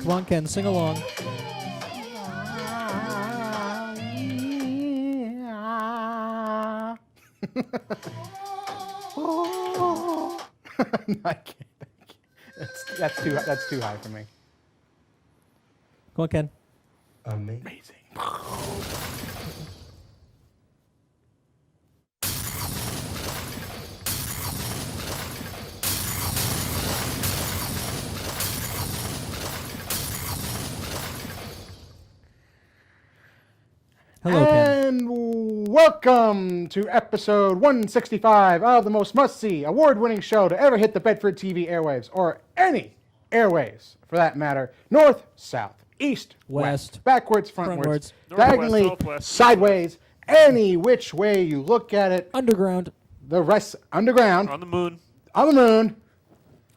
Come on, Ken, sing along. No, I can't. That's too high for me. Come on, Ken. Amazing. Hello, Ken. And welcome to episode 165 of the most must-see, award-winning show to ever hit the Bedford TV airwaves, or any airwaves, for that matter. North, south, east, west, backwards, frontwards, diagonally, Northwest, sideways, any which way you look at it. Underground. The rest underground, On the moon. on the moon,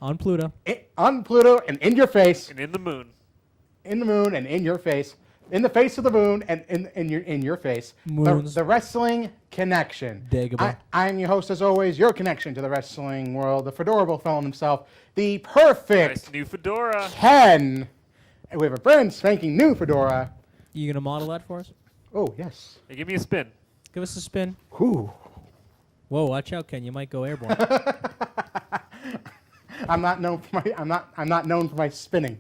On Pluto. on Pluto, and in your face. And in the moon. In the moon and in your face. In the face of the moon and in your face. Moons. The Wrestling Connection. Diggable. I'm your host, as always, your connection to the wrestling world, the fedorable felon himself, the perfect Nice new fedora. Ken. And we have a brand spanking new fedora. You gonna model that for us? Oh, yes. Hey, give me a spin. Give us a spin. Ooh. Whoa, watch out, Ken. You might go airborne. I'm not known for my spinning.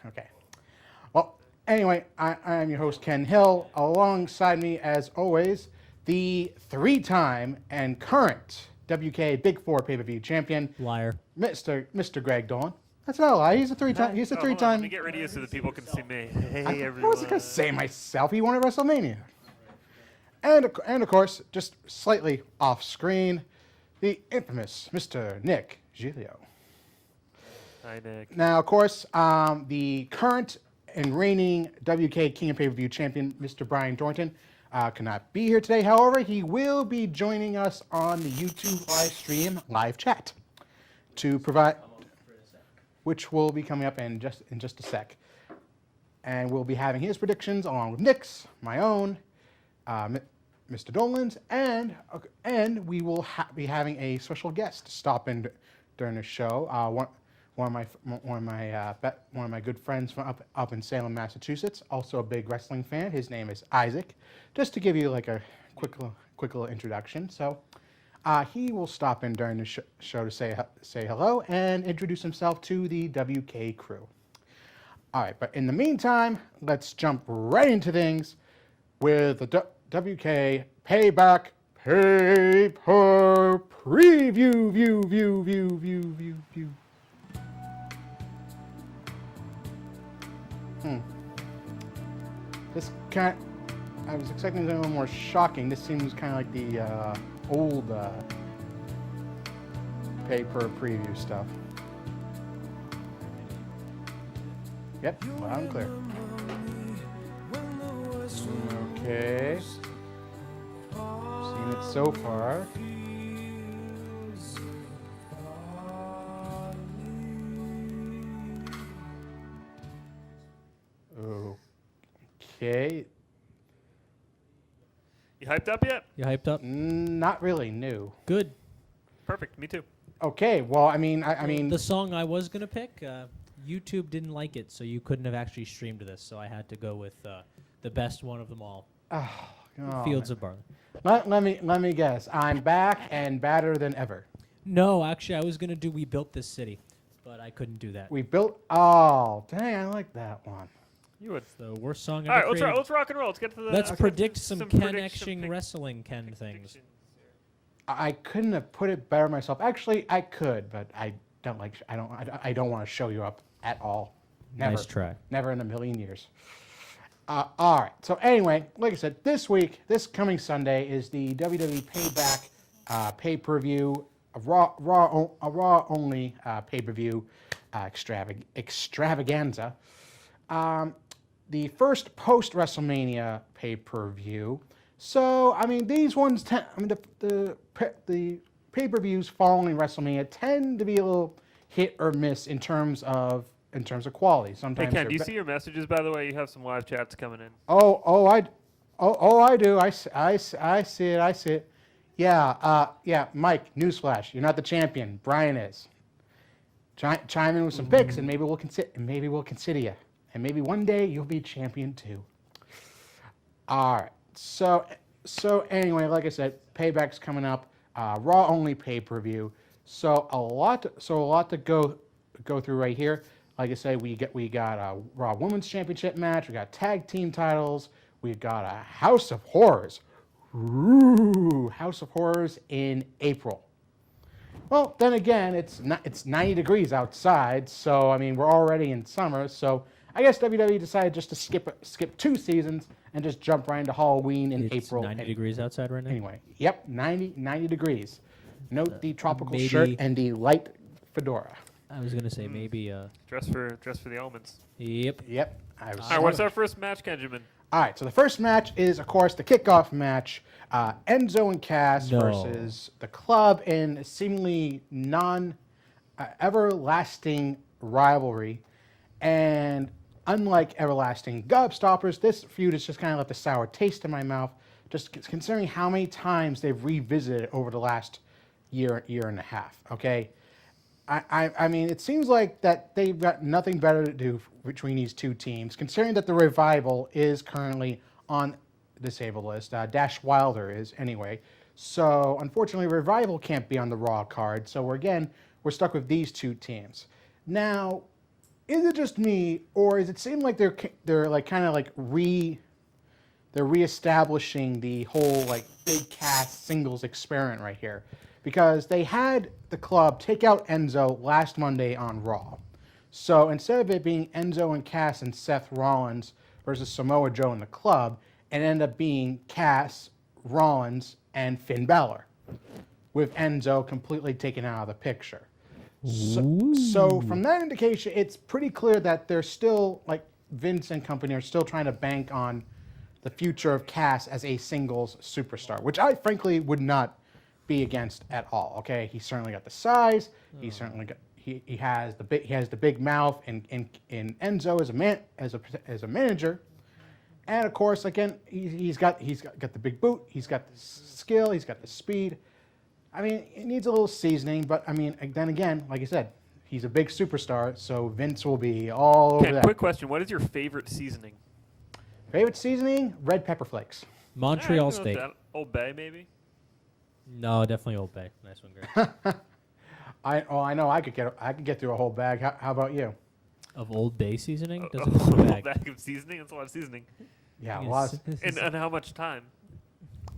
Okay. Well, anyway, I am your host, Ken Hill. Alongside me, as always, the three-time and current WK Big Four pay-per-view champion, Liar. Mr. Greg Dolan. That's not a lie. He's a three-time. Hold on, let me get ready here so that people can see me. Hey, I everyone. wasn't gonna say myself. He won at WrestleMania. And of course, just slightly off screen, the infamous Mr. Nick Giglio. Hi, Nick. Now, of course, the current and reigning WK King of Pay-Per-View champion, Mr. Brian Thornton, cannot be here today. However, he will be joining us on the YouTube live stream, live chat, to provide, which will be coming up in just a sec. And we'll be having his predictions along with Nick's, my own, Mr. Dolan's, and we will be having a special guest stop in during the show. One of my good friends from up in Salem, Massachusetts, also a big wrestling fan. His name is Isaac. Just to give you like a quick little introduction. So he will stop in during the show to say hello and introduce himself to the WK crew. All right, but in the meantime, let's jump right into things with the WK Payback Paper Preview. View. This kind, I was expecting something a little more shocking. This seems kind of like the old paper preview stuff. Yep, loud and clear. Okay. Seen it so far. Okay. You hyped up yet? You hyped up? Not really new. Good. Perfect. Me too. Okay. Well, I mean, The song I was gonna pick, YouTube didn't like it, so you couldn't have actually streamed this. So I had to go with the best one of them all. Fields of Barley. Let me guess. I'm back and badder than ever. No, actually, I was gonna do We Built This City, but I couldn't do that. We built. Oh, dang! I like that one. You would. It's the worst song All ever right, created. let's rock and roll. Let's get to the. Let's predict some prediction Kennection wrestling Ken things. I couldn't have put it better myself. Actually, I could, but I don't like. I don't want to show you up at all. Never. Nice try. Never in a million years. All right. So anyway, like I said, this coming Sunday is the WWE Payback pay-per-view Raw only pay-per-view extravaganza. The first post WrestleMania pay-per-view. So I mean, these ones the pay-per-views following WrestleMania tend to be a little hit or miss in terms of quality. Hey, Sometimes Ken, do you see your messages, by the way? You have some live chats coming in. I do. I see it. Yeah, Mike, newsflash. You're not the champion. Brian is. Chime in with some picks, and maybe we'll consider you. And maybe one day you'll be champion too. All right. So anyway, like I said, Payback's coming up. Raw only pay-per-view. So a lot to go through right here. Like I say, we got a Raw Women's Championship match. We got tag team titles. We've got a House of Horrors. Ooh, House of Horrors in April. Well, then again, it's 90 degrees outside, so I mean we're already in summer. So I guess WWE decided just to skip 2 seasons and just jump right into Halloween in April. 90 degrees outside right now. Anyway, yep, 90 degrees. Note the tropical maybe- shirt and the light fedora. I was gonna say maybe. Dress for the elements. Yep. Yep. All right, what's our first match, Kenjamin? All right, so the first match is, of course, the kickoff match. Enzo and Cass No. versus the Club in a seemingly everlasting rivalry. And unlike everlasting gobstoppers, this feud has just kind of left a sour taste in my mouth, just considering how many times they've revisited over the last year and a half, okay? I mean, it seems like that they've got nothing better to do between these two teams, considering that the Revival is currently on the disabled list. Dash Wilder is anyway. So unfortunately, Revival can't be on the Raw card. So we're stuck with these two teams. Now, is it just me, or does it seem like they're like kind of like they're reestablishing the whole like big cast singles experiment right here? Because they had the Club take out Enzo last Monday on Raw. So instead of it being Enzo and Cass and Seth Rollins versus Samoa Joe and the Club, it ended up being Cass, Rollins, and Finn Balor, with Enzo completely taken out of the picture. So from that indication, it's pretty clear that they're still, like Vince and company are still trying to bank on the future of Cass as a singles superstar, which I frankly would not be against at all. Okay, he certainly got the size. He certainly got he has the big mouth, and Enzo as a manager, and of course again he's got the big boot. He's got the skill. He's got the speed. I mean, it needs a little seasoning, but I mean, then again, like I said, he's a big superstar, so Vince will be all over that. Quick question: what is your favorite seasoning? Favorite seasoning? Red pepper flakes. Montreal steak. Old Bay, maybe. No, definitely Old Bay. Nice one, Greg. I know I could get through a whole bag. How about you? Of Old Bay seasoning? A Doesn't whole come back. bag of seasoning. That's a lot of seasoning. Yeah, a Yes. lot. And how much time?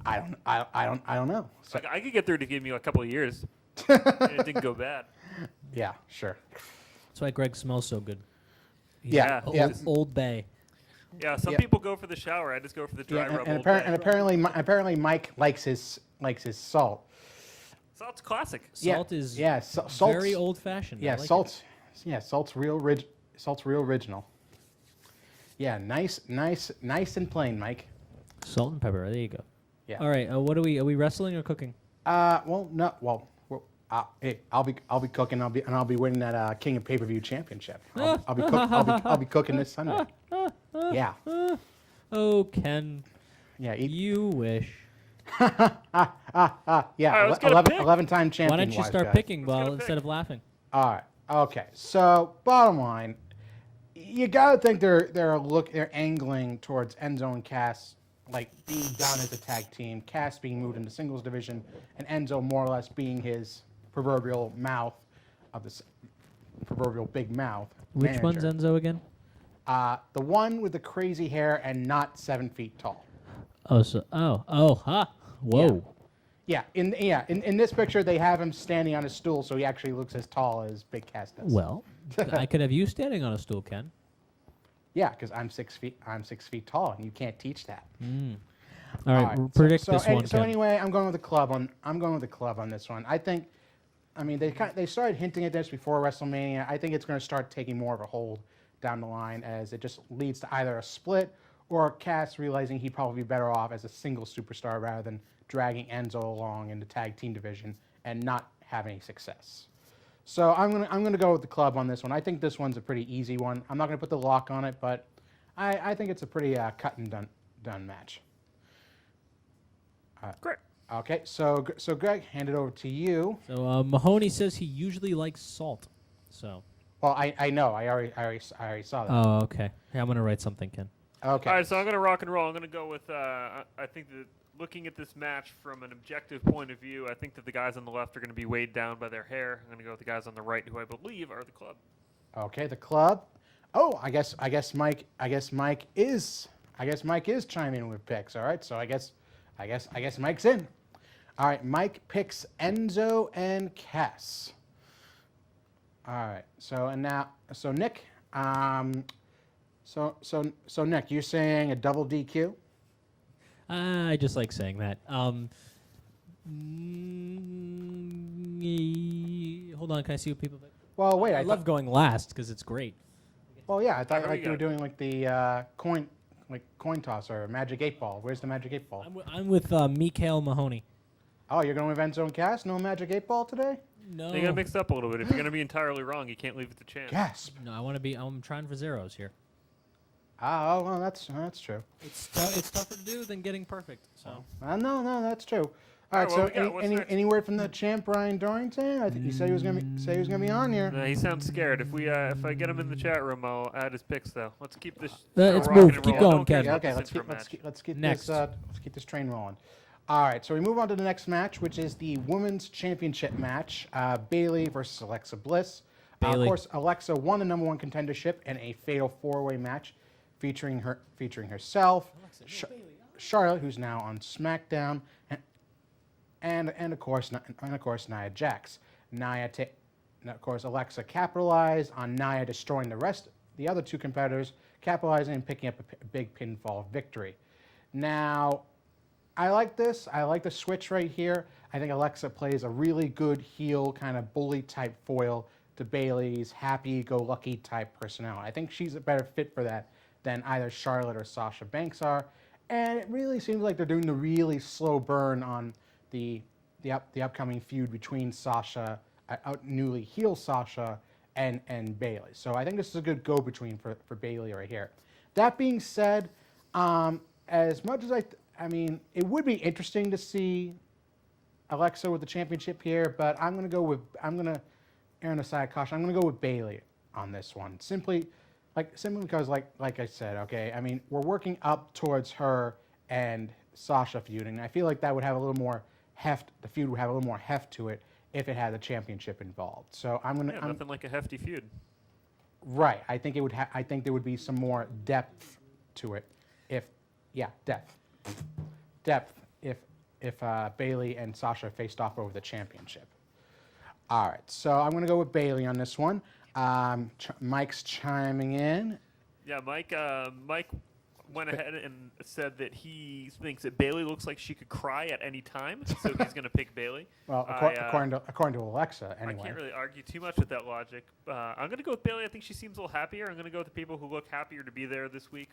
I don't know. So, Like, I could get through to give me a couple of years. And it didn't go bad. yeah, sure. That's why Greg smells so good. Yeah, Old, yeah. Old Bay. Yeah, some Yeah. people go for the shower. I just go for the dry Yeah, rub. and Old Bay. apparently Mike likes his salt. Salt's classic. Salt is salt's very old-fashioned. I Yeah, like salt's real original. Yeah, nice and plain, Mike. it. Salt and pepper. There you go. Yeah. All right. What are we wrestling or cooking? Hey, I'll be cooking. I'll be winning that King of Pay-Per-View Championship. I'll be cooking this Sunday. Yeah. Oh, Ken, Yeah. you wish. Yeah. All right, let's get a pick. 11-time champion. Why don't you wise start guy. picking get a instead pick. of laughing? All right. Okay. So bottom line, you gotta think they're angling towards Enzo and Cass like being done as a tag team, Cass being moved into singles division, and Enzo more or less being his proverbial mouth of this proverbial big mouth. Which one's manager. Enzo again? The one with the crazy hair and not 7 feet tall. Whoa. Yeah. In this picture, they have him standing on a stool, so he actually looks as tall as Big Cass does. Well, I could have you standing on a stool, Ken. Yeah, because I'm 6 feet. I'm 6 feet tall, and you can't teach that. All right, predict this one. So Ken. anyway, I'm going with the Club on this one. I think I mean, they started hinting at this before WrestleMania. I think it's going to start taking more of a hold down the line as it just leads to either a split or Cass realizing he'd probably be better off as a single superstar rather than dragging Enzo along in the tag team division and not having any success. So I'm gonna go with the club on this one. I think this one's a pretty easy one. I'm not gonna put the lock on it, but I think it's a pretty cut and done match. Great. Okay, so Greg, hand it over to you. So Mahoney says he usually likes salt. So. Well, I know. I already saw that. Oh, okay. Hey, I'm gonna write something, Ken. Okay. All right, so I'm going to rock and roll. I'm going to go with, I think that looking at this match from an objective point of view, I think that the guys on the left are going to be weighed down by their hair. I'm going to go with the guys on the right, who I believe are the club. Okay, the club. Oh, I guess Mike is chiming in with picks. All right, so I guess Mike's in. All right, Mike picks Enzo and Cass. All right, so Nick, so Nick, you're saying a double DQ? I just like saying that. Hold on, can I see what people think? Well, wait, I love going last because it's great. Well, yeah, I thought How like you you were got? doing like the coin toss or magic 8-ball. Where's the magic 8-ball? I'm with Mikhail Mahoney. Oh, you're going with Enzo and Cass? No magic 8-ball today? No. They got mixed up a little bit. If you're going to be entirely wrong, you can't leave it to chance. Gasp. No, I'm trying for zeros here. Oh, well, that's true. It's tougher to do than getting perfect. So. No, that's true. All right, All right, so what we got? What's next? any word from the champ, Brian Dorrington? I think he said he was gonna be on here. He sounds scared. If I get him in the chat room, I'll add his picks though. Let's keep this. Let's rocking move. and Keep rolling. going, Don't care Ken. about Okay, this let's intro keep Next. let's keep this train rolling. All right, so we move on to the next match, which is the women's championship match: Bayley versus Alexa Bliss. Of Bayley. course, Alexa won the #1 contendership in a fatal 4-way match, featuring herself, Charlotte, who's now on SmackDown, and of course Nia Jax. Of course, Alexa capitalized on Nia destroying the other two competitors, capitalizing and picking up a big pinfall victory. Now, I like this. I like the switch right here. I think Alexa plays a really good heel kind of bully type foil to Bayley's happy-go-lucky type personality. I think she's a better fit for that than either Charlotte or Sasha Banks are. And it really seems like they're doing the really slow burn on the upcoming feud between Sasha, newly heel Sasha, and Bayley. So I think this is a good go-between for Bayley right here. That being said, as much as I mean, it would be interesting to see Alexa with the championship here, but I'm going to err on the side of caution. I'm going to go with Bayley on this one. Simply because, like I said, okay, I mean, we're working up towards her and Sasha feuding. I feel like that would have a little more heft. The feud would have a little more heft to it if it had the championship involved. So nothing like a hefty feud. Right. I think it would. I think there would be some more depth to it. Depth. If Bayley and Sasha faced off over the championship. All right. So I'm going to go with Bayley on this one. Mike's chiming in. Yeah, Mike went ahead and said that he thinks that Bayley looks like she could cry at any time, so he's going to pick Bayley. Well, according to Alexa, anyway. I can't really argue too much with that logic. I'm going to go with Bayley. I think she seems a little happier. I'm going to go with the people who look happier to be there this week.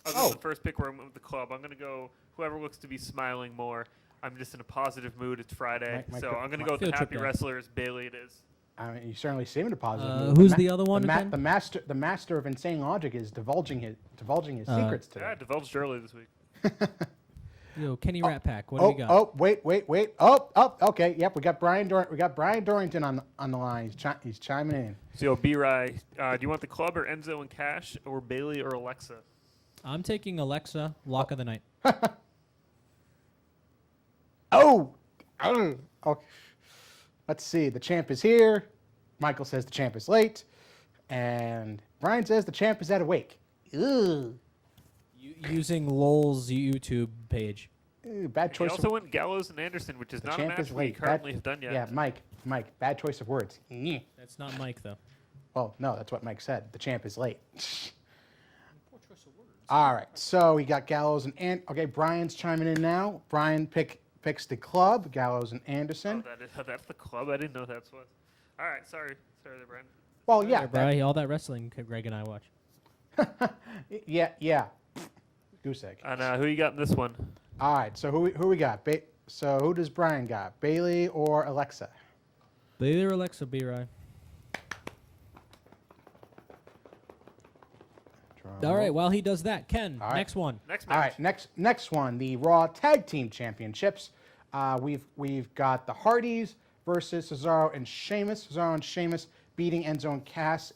I'll go with the first pick where I'm with the club. I'm going to go whoever looks to be smiling more. I'm just in a positive mood. It's Friday, so I'm going to go with the Field trip happy guy. wrestlers. Bayley it is. I mean, you certainly seem in a positive mood. Who's the other one again? The master of insane logic is divulging his secrets today. Yeah, I divulged early this week. Yo, Kenny Rat Pack. What do we got? Oh, wait. Okay, yep. We got Brian Dorrington on the line. He's chiming in. So, B-Ry, do you want the club or Enzo and Cash or Bayley or Alexa? I'm taking Alexa. Lock of the night. Oh. Let's see. The champ is here. Michael says the champ is late, and Brian says the champ is at a wake. Ugh. Using Lowell's YouTube page. Bad He choice. also went Gallows and Anderson, which is The not a champ match is we late. currently have done yet. Yeah, Mike. Bad choice of words. Nyeh. That's not Mike though. Well, no, that's what Mike said. The champ is late. All right, so we got Gallows and okay. Brian's chiming in now. Brian pick picks the club, Gallows and Oh, Anderson. that's the club. I didn't know that's what. All right, sorry there, Brian. Well, yeah. All that wrestling Greg and I watch. Yeah. Goose egg. And who you got in this one? All right, so who we got? So who does Brian got? Bailey or Alexa? Bailey or Alexa, B-Rye. All right, while he does that, Ken, next one. Next match. All right, next one, the Raw Tag Team Championships. We've got the Hardys versus Cesaro and Sheamus. Cesaro and Sheamus beating Enzo and Cass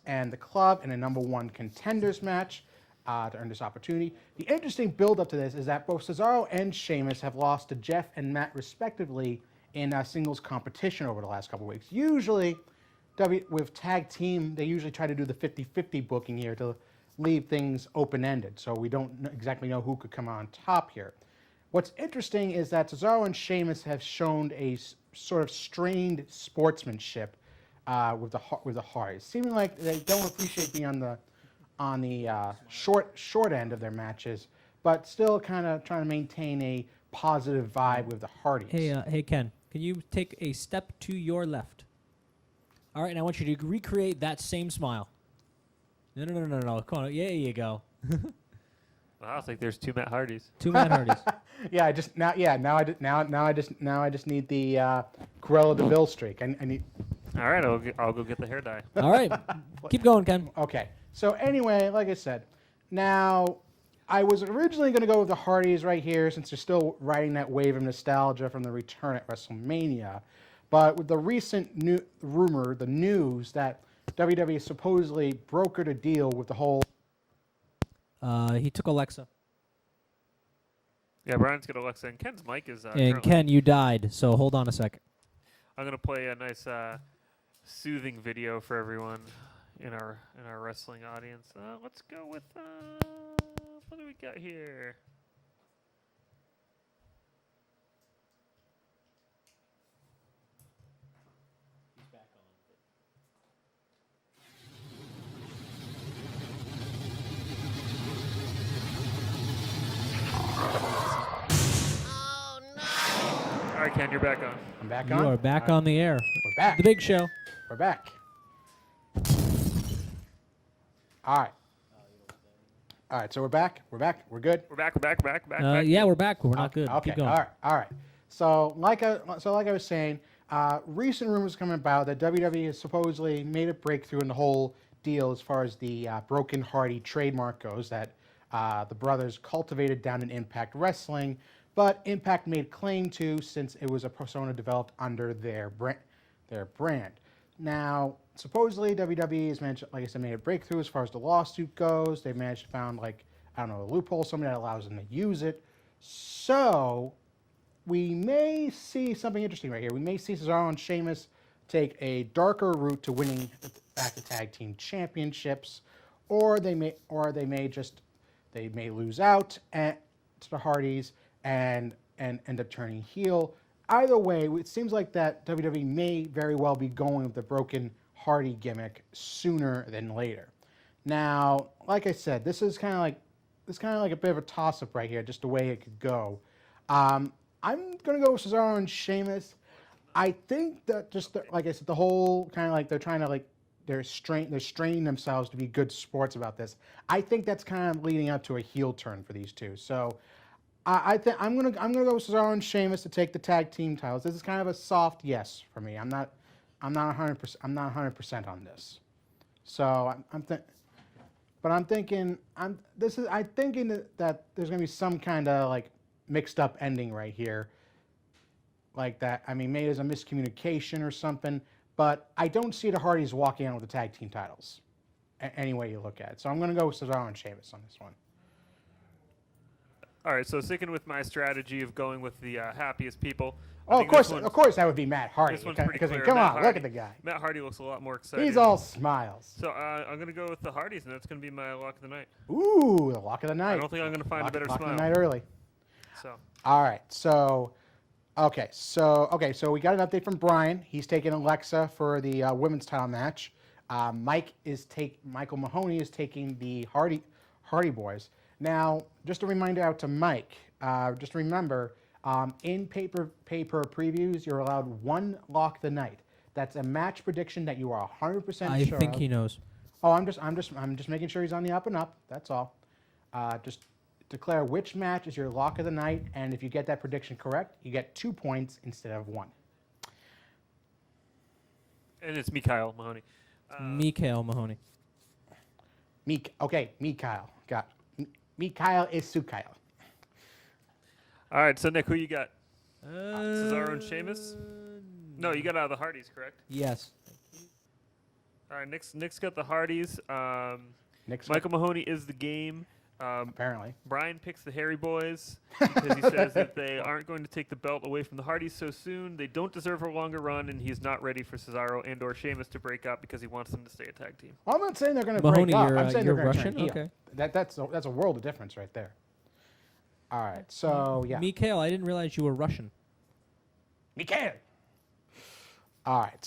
and the club in a #1 contenders match to earn this opportunity. The interesting build-up to this is that both Cesaro and Sheamus have lost to Jeff and Matt respectively in singles competition over the last couple weeks. Usually, with tag team, they usually try to do the 50-50 booking here to leave things open-ended, so we don't exactly know who could come on top here. What's interesting is that Cesaro and Sheamus have shown a sort of strained sportsmanship with the Hardys, seeming like they don't appreciate being on the short end of their matches, but still kind of trying to maintain a positive vibe with the Hardys. Hey, Ken, can you take a step to your left? All right, and I want you to recreate that same smile. No. Come on, there you go. Wow, it's like there's 2 Matt Hardys. 2 Matt Hardys. Yeah, now I just need the Cruella de Vil streak. I need. All right, I'll go get the hair dye. All right, keep going, Ken. Okay. So anyway, like I said, now I was originally going to go with the Hardys right here since they're still riding that wave of nostalgia from the return at WrestleMania. But with the recent news that WWE supposedly brokered a deal with the whole... He took Alexa. Yeah, Brian's got Alexa, and Ken's mic is... And Ken, you died, so hold on a second. I'm going to play a nice soothing video for everyone in our wrestling audience. Let's go with... what do we got here? All right, Ken, you're back on. I'm back on? You are back on the air. We're back. The big show. We're back. All right. All right, so we're back. We're good. We're back. Yeah, we're back. We're not good. Okay. Keep going. All right. So like I was saying, recent rumors coming about that WWE has supposedly made a breakthrough in the whole deal as far as the Broken Hardy trademark goes that the brothers cultivated down in Impact Wrestling, but Impact made claim to since it was a persona developed under their brand. Now, supposedly WWE has managed, like I said, made a breakthrough as far as the lawsuit goes. They've managed to find, like, I don't know, a loophole, something that allows them to use it. So we may see something interesting right here. We may see Cesaro and Sheamus take a darker route to winning back the tag team championships, or they may lose out to the Hardys and end up turning heel. Either way, it seems like that WWE may very well be going with the Broken Hardy gimmick sooner than later. Now, like I said, this is kind of like a bit of a toss-up right here, just the way it could go. I'm gonna go with Cesaro and Sheamus. I think that like I said, the whole kind of like they're trying to like they're straining themselves to be good sports about this. I think that's kind of leading up to a heel turn for these two. So I think I'm gonna go with Cesaro and Sheamus to take the tag team titles. This is kind of a soft yes for me. I'm not 100% on this. So I'm thinking that there's gonna be some kind of like mixed up ending right here, like that. I mean, maybe there's a miscommunication or something, but I don't see the Hardys walking out with the tag team titles. Any way you look at it. So I'm gonna go with Cesaro and Sheamus on this one. All right, so sticking with my strategy of going with the happiest people. Oh, of course that would be Matt Hardy. This one's pretty clear. Come Matt on, Hardy. look at the guy. Matt Hardy looks a lot more excited. He's all smiles. So I'm going to go with the Hardys, and that's going to be my lock of the night. Ooh, the lock of the night. I don't think I'm going to find a better lock smile. of the night early. So. All right, so we got an update from Brian. He's taking Alexa for the women's title match. Michael Mahoney is taking the Hardy Boys. Now, just a reminder out to Mike. Just remember, in paper previews, you're allowed one lock the night. That's a match prediction that you are 100% I sure think of. he knows. Oh, I'm just making sure he's on the up and up. That's all. Just declare which match is your lock of the night, and if you get that prediction correct, you get 2 points instead of 1. And it's Mikhail Mahoney. Mikhail Mahoney. Mikhail. Got Mikhail is Sukhail. All right, so Nick, who you got? Cesaro and Sheamus? No, you got out of the Hardys, correct? Yes. All right, Nick's got the Hardys. Nick's Michael Mahoney is the game. apparently. Brian picks the Harry Boys because he says that they aren't going to take the belt away from the Hardys so soon. They don't deserve a longer run, and he's not ready for Cesaro and or Sheamus to break up because he wants them to stay a tag team. Well, I'm not saying they're going to Mahoney, break up. you're, I'm saying you're they're going to Russian? turn heel. Okay. That's a world of difference right there. All right, so yeah. Mikhail, I didn't realize you were Russian. Mikhail. All right,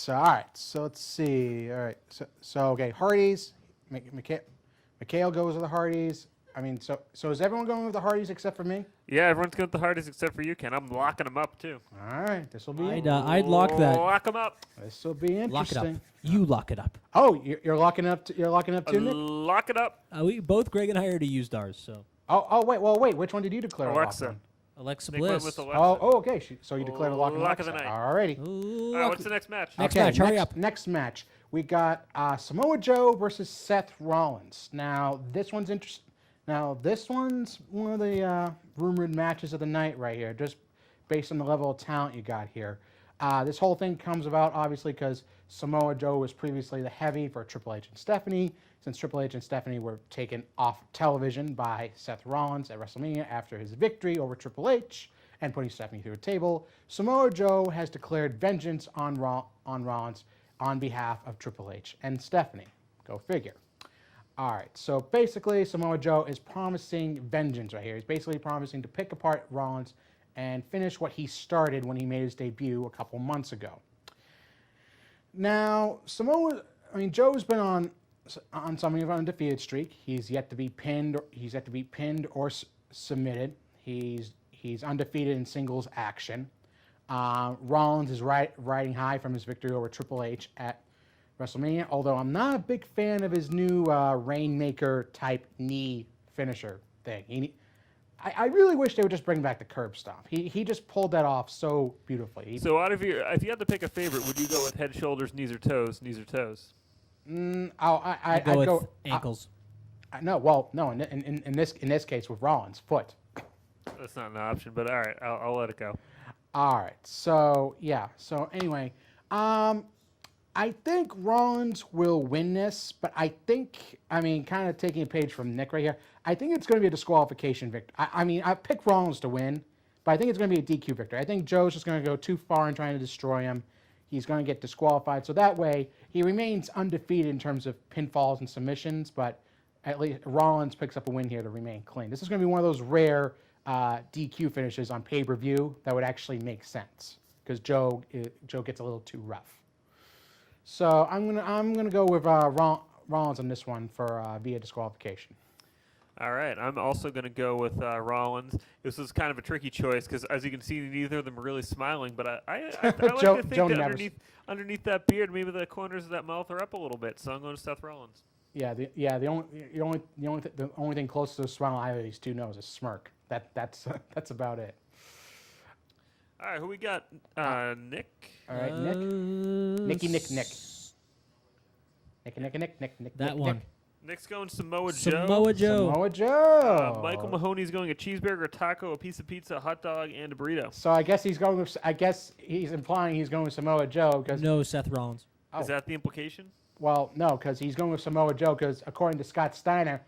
so let's see. All right, so okay, Hardys. Mikhail goes with the Hardys. I mean, so is everyone going with the Hardys except for me? Yeah, everyone's going with the Hardys except for you, Ken. I'm locking them up, too. All right, this will be I'd lock that. Lock them up. this will be interesting. Lock it up. You lock it up. Oh, you're locking up. You're locking up too, Nick. Lock it up. We both, Greg and I, already used ours. So Oh, wait. Which one did you declare? Alexa. A lock on? Alexa Nick went Bliss. with Alexa. Oh, okay. So you declared a lock on Lock of Alexa. the night. Alrighty. Ooh, All right, what's the next match? Next match, hurry up. Next match, we got Samoa Joe versus Seth Rollins. Now this one's interesting. Now this one's one of the rumored matches of the night right here, just based on the level of talent you got here. This whole thing comes about obviously because Samoa Joe was previously the heavy for Triple H and Stephanie. Since Triple H and Stephanie were taken off television by Seth Rollins at WrestleMania after his victory over Triple H and putting Stephanie through a table, Samoa Joe has declared vengeance on Rollins on behalf of Triple H and Stephanie. Go figure. All right, so basically Samoa Joe is promising vengeance right here. He's basically promising to pick apart Rollins and finish what he started when he made his debut a couple months ago. Now, Joe's been on something of an undefeated streak. He's yet to be pinned. He's yet to be pinned or submitted. He's undefeated in singles action. Rollins is riding high from his victory over Triple H at WrestleMania, although I'm not a big fan of his new Rainmaker type knee finisher thing. I really wish they would just bring back the curb stomp. He just pulled that off so beautifully. So if you had to pick a favorite, would you go with head, shoulders, knees, or toes? Knees or toes? I'd go with go ankles. No. In this case with Rollins, foot. That's not an option, but all right, I'll let it go. All right. So yeah. So anyway, I think Rollins will win this, but I think, kind of taking a page from Nick right here, I think it's going to be a disqualification victory. I picked Rollins to win, but I think it's going to be a DQ victory. I think Joe's just going to go too far in trying to destroy him. He's going to get disqualified. So that way, he remains undefeated in terms of pinfalls and submissions, but at least Rollins picks up a win here to remain clean. This is going to be one of those rare DQ finishes on pay-per-view that would actually make sense because Joe gets a little too rough. So I'm gonna go with Rollins on this one for via disqualification. All right, I'm also going to go with Rollins. This is kind of a tricky choice because, as you can see, neither of them are really smiling. But I like to think that underneath that beard, maybe the corners of that mouth are up a little bit. So I'm going to Seth Rollins. Yeah, the only thing close to a smile either of these two knows is smirk. That's about it. All right, who we got? Nick. All right, Nick. Nick. That one. Nick's going Samoa Samoa Joe. Samoa Joe. Michael Mahoney's going a cheeseburger, a taco, a piece of pizza, a hot dog, and a burrito. So I guess he's implying he's going with Samoa Joe because No, Seth Rollins. Is that the implication? Well, no, because he's going with Samoa Joe because according to Scott Steiner,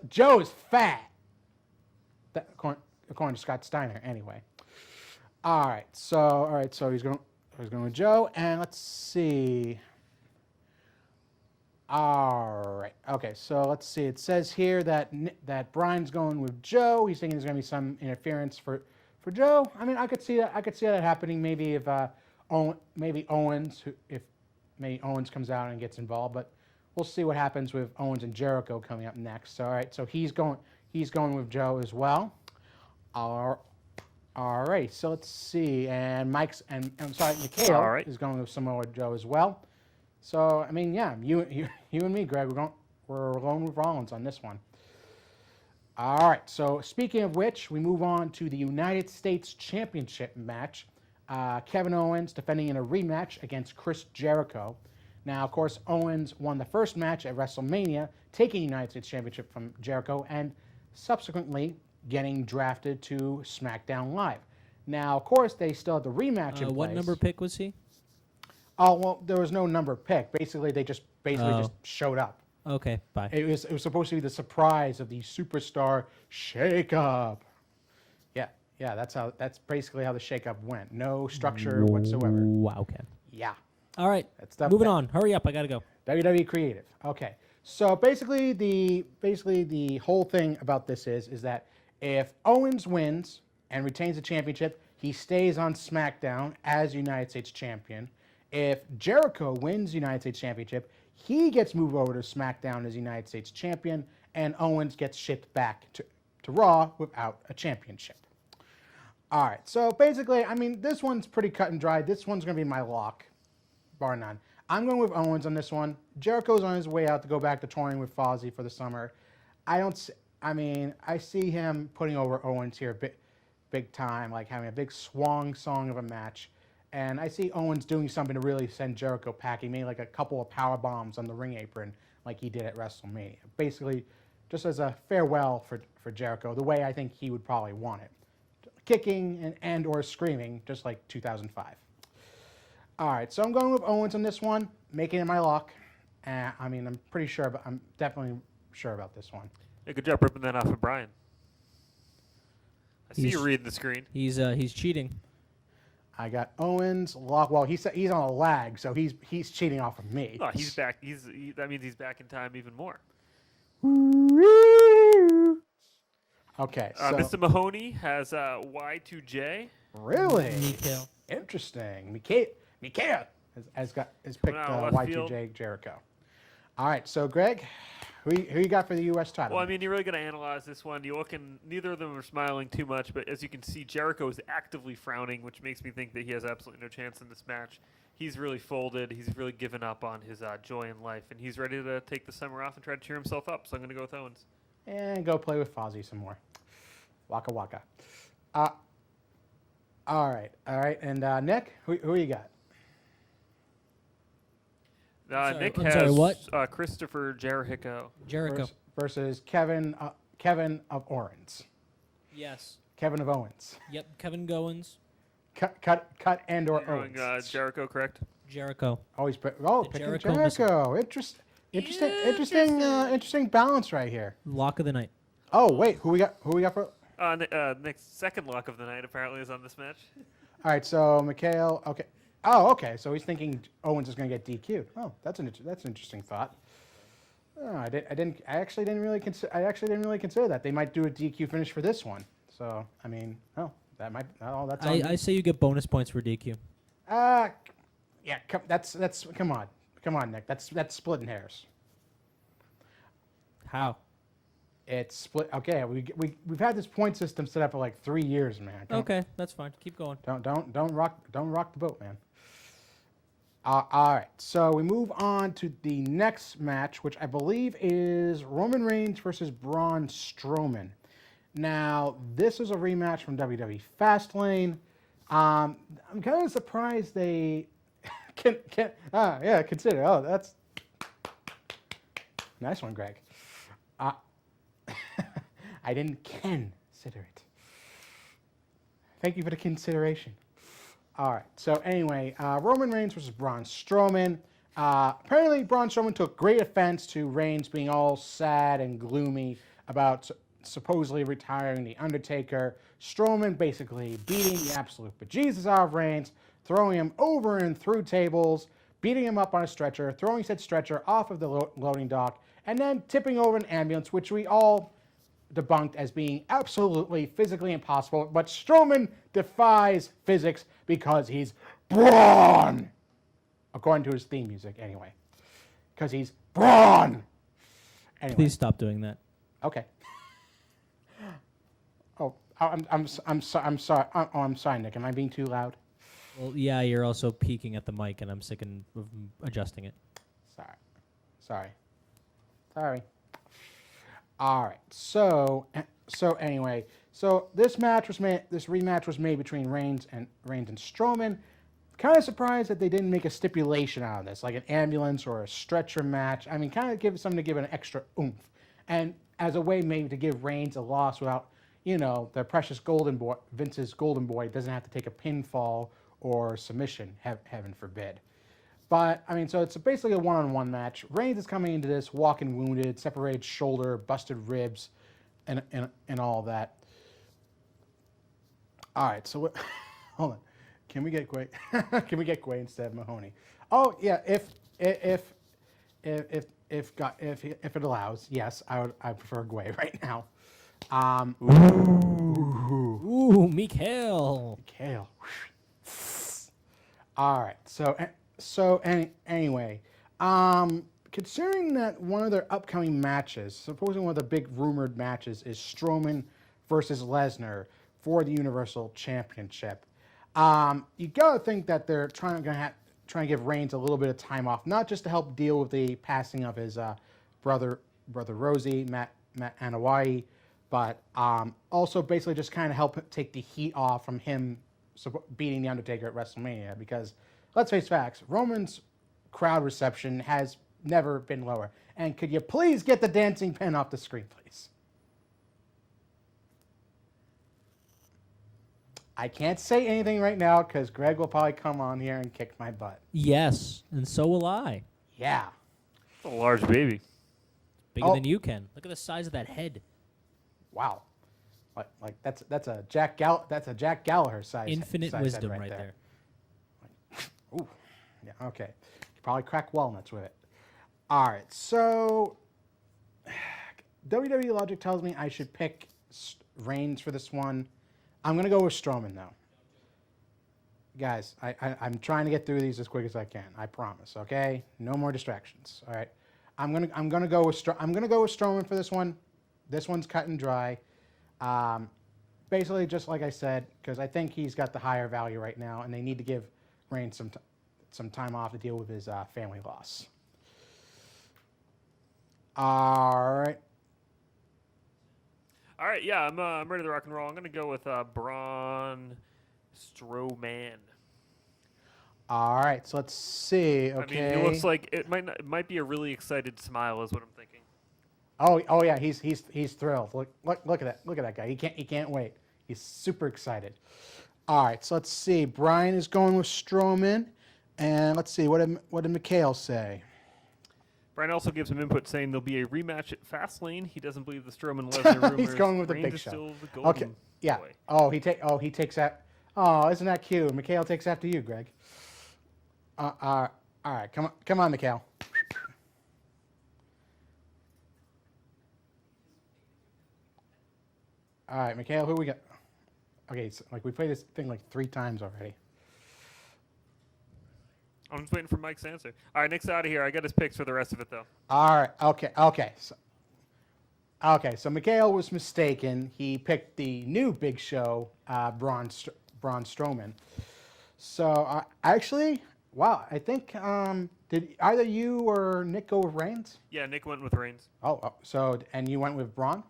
Joe is fat. According to Scott Steiner, anyway. All right, so he's going with Joe, and let's see. All right, okay, so let's see. It says here that Brian's going with Joe. He's thinking there's going to be some interference for Joe. I could see that. I could see that happening. Maybe if Owens comes out and gets involved, but we'll see what happens with Owens and Jericho coming up next. All right, so he's going He's going with Joe as well. All right, so let's see. And Mikhail is going with Samoa Joe as well. So, I mean, yeah, you and me, Greg, we're alone with Rollins on this one. All right, so speaking of which, we move on to the United States Championship match. Kevin Owens defending in a rematch against Chris Jericho. Now, of course, Owens won the first match at WrestleMania, taking the United States Championship from Jericho, and subsequently getting drafted to SmackDown Live. Now, of course, they still had the rematch in place. What number pick was he? Oh, well, there was no number pick. Basically, they just showed up. Okay, bye. It was supposed to be the surprise of the Superstar Shake-Up. Yeah, that's basically how the shake-up went. No structure whatsoever. Wow, okay. Yeah. All right, moving on. Hurry up, I gotta go. WWE Creative. Okay. So basically the whole thing about this is that if Owens wins and retains the championship, he stays on SmackDown as United States Champion. If Jericho wins the United States Championship, he gets moved over to SmackDown as United States Champion, and Owens gets shipped back to Raw without a championship. All right, so basically, I mean, this one's pretty cut and dry. This one's going to be my lock, bar none. I'm going with Owens on this one. Jericho's on his way out to go back to touring with Fozzy for the summer. I see him putting over Owens here big time, like having a big swan song of a match. And I see Owens doing something to really send Jericho packing, maybe like a couple of power bombs on the ring apron like he did at WrestleMania. Basically, just as a farewell for Jericho, the way I think he would probably want it. Kicking and or screaming, just like 2005. All right, so I'm going with Owens on this one, making it my lock. I'm pretty sure, but I'm definitely sure about this one. Yeah, good job ripping that off of Brian. I see you reading the screen. He's cheating. I got Owens lock. Well, he's on a lag, so he's cheating off of me. Oh, he's back. That means he's back in time even more. Okay, so Mr. Mahoney has Y2J. Really? Mikhail. Interesting. Mikhail has picked Y2J Jericho. All right, so Greg, who you got for the U.S. title? Well, I mean, you're really going to analyze this one. Neither of them are smiling too much, but as you can see, Jericho is actively frowning, which makes me think that he has absolutely no chance in this match. He's really folded. He's really given up on his joy in life, and he's ready to take the summer off and try to cheer himself up. So I'm going to go with Owens. And go play with Fozzy some more. Waka waka. All right. And Nick, who you got? Nick has Christopher Jericho. Versus Kevin of Owens. Yes. Kevin of Owens. Yep, Kevin Goins. Cut and or Owens. Jericho, correct? Jericho. Picking Jericho. Interesting balance right here. Lock of the night. Oh wait, who we got for? Next second lock of the night apparently is on this match. All right, so Mikhail. Okay. Oh, okay. So he's thinking Owens is going to get DQ'd. Oh, that's an interesting thought. Oh, I actually didn't really consider that. They might do a DQ finish for this one. So I mean, that might. Oh, that's. I say you get bonus points for DQ. Yeah. Come on, Nick. That's splitting hairs. How? It's split. Okay, we've had this point system set up for like 3 years, man. Okay, that's fine. Keep going. Don't rock the boat, man. All right, so we move on to the next match, which I believe is Roman Reigns versus Braun Strowman. Now, this is a rematch from WWE Fastlane. I'm kind of surprised they consider. Oh, that's nice one, Greg. I didn't consider it. Thank you for the consideration. All right. So anyway, Roman Reigns versus Braun Strowman. Apparently, Braun Strowman took great offense to Reigns being all sad and gloomy about supposedly retiring The Undertaker. Strowman basically beating the absolute bejesus out of Reigns, throwing him over and through tables, beating him up on a stretcher, throwing said stretcher off of the loading dock, and then tipping over an ambulance, which we all debunked as being absolutely physically impossible. But Strowman defies physics because he's Braun, according to his theme music, anyway. Because he's Braun. Anyway. Please stop doing that. Okay. I'm sorry. Oh, I'm sorry, Nick. Am I being too loud? Well, yeah, you're also peeking at the mic, and I'm sick of adjusting it. Sorry. All right. So anyway, so this rematch was made between Reigns and Strowman. Kind of surprised that they didn't make a stipulation out of this, like an ambulance or a stretcher match. I mean, kind of give something to give it an extra oomph, and as a way maybe to give Reigns a loss without, their precious golden boy, Vince's golden boy, doesn't have to take a pinfall or submission, heaven forbid. But, I mean, so it's basically a one-on-one match. Reigns is coming into this walking wounded, separated shoulder, busted ribs, and all that. All right, so hold on. Can we get Gway? Can we get Gway instead of Mahoney? Oh yeah, if it allows, yes, I prefer Gway right now. Ooh, Mikhail. All right, anyway, considering that one of their upcoming matches, supposing one of the big rumored matches is Strowman versus Lesnar for the Universal Championship, you gotta think that they're trying to give Reigns a little bit of time off, not just to help deal with the passing of his brother Rosie, Matt Anoa'i, but also basically just kind of help take the heat off from him beating The Undertaker at WrestleMania, because let's face facts, Roman's crowd reception has never been lower. And could you please get the dancing pen off the screen, please? I can't say anything right now because Greg will probably come on here and kick my butt. Yes, and so will I. Yeah. It's a large baby. Bigger than you can. Look at the size of that head. Wow. Like that's a Jack Gallagher size. Infinite size wisdom head right there. Ooh. Yeah, okay. You probably crack walnuts with it. All right, so WWE logic tells me I should pick Reigns for this one. I'm going to go with Strowman, though. Guys, I'm trying to get through these as quick as I can. I promise, okay? No more distractions, all right? I'm gonna go with Strowman for this one. This one's cut and dry. Basically, just like I said, because I think he's got the higher value right now, and they need to give Reigns some time off to deal with his family loss. All right. All right, yeah, I'm ready to rock and roll. I'm going to go with Braun Strowman. All right, so let's see. Okay. I mean, it looks like it might be a really excited smile, is what I'm thinking. Oh yeah, he's thrilled. Look at that guy. He can't wait. He's super excited. All right, so let's see. Brian is going with Strowman, and let's see what did Mikhail say. Brian also gives some input saying there'll be a rematch at Fastlane. He doesn't believe the Strowman-Lesnar rumors. He's going with the Reigns Big is Show. Still the golden yeah. boy. He takes that. Oh, isn't that cute? Mikhail takes after you, Greg. All right, come on, Mikhail. All right, Mikhail, who we got? Okay, so, we played this thing 3 times already. I'm just waiting for Mike's answer. All right, Nick's out of here. I got his picks for the rest of it, though. All right, okay. So Mikhail was mistaken. He picked the new Big Show, Braun Strowman. So actually, wow, I think did either you or Nick go with Reigns? Yeah, Nick went with Reigns. So and you went with Braun?